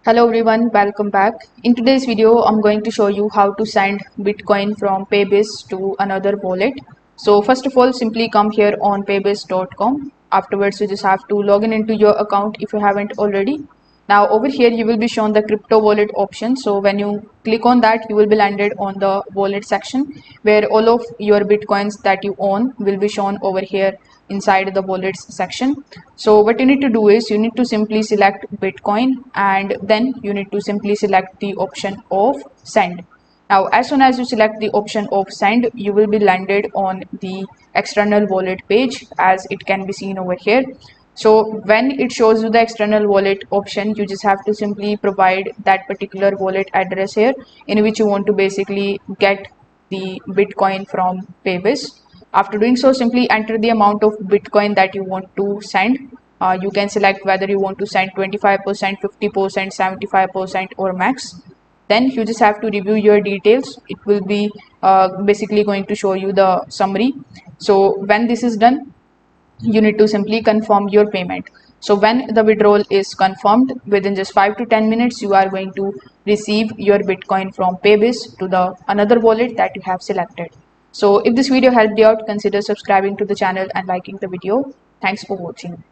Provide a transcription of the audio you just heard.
Hello everyone, welcome back. In today's video, I'm going to show you how to send Bitcoin from Paybis to another wallet. So first of all, simply come here on paybis.com. Afterwards, you just have to log into your account if you haven't already. Now over here, you will be shown the crypto wallet option. So when you click on that, you will be landed on the wallet section where all of your Bitcoins that you own will be shown over here inside the wallets section. So what you need to do is you need to simply select Bitcoin and then you need to simply select the option of send. Now as soon as you select the option of send, you will be landed on the external wallet page as it can be seen over here. So when it shows you the external wallet option, you just have to simply provide that particular wallet address here in which you want to basically get the Bitcoin from Paybis. After doing so, simply enter the amount of Bitcoin that you want to send. You can select whether you want to send 25%, 50%, 75% or max. Then you just have to review your details. It will be basically going to show you the summary. So when this is done, you need to simply confirm your payment. So when the withdrawal is confirmed, within just 5 to 10 minutes, you are going to receive your Bitcoin from Paybis to the another wallet that you have selected. So if this video helped you out, consider subscribing to the channel and liking the video. Thanks for watching.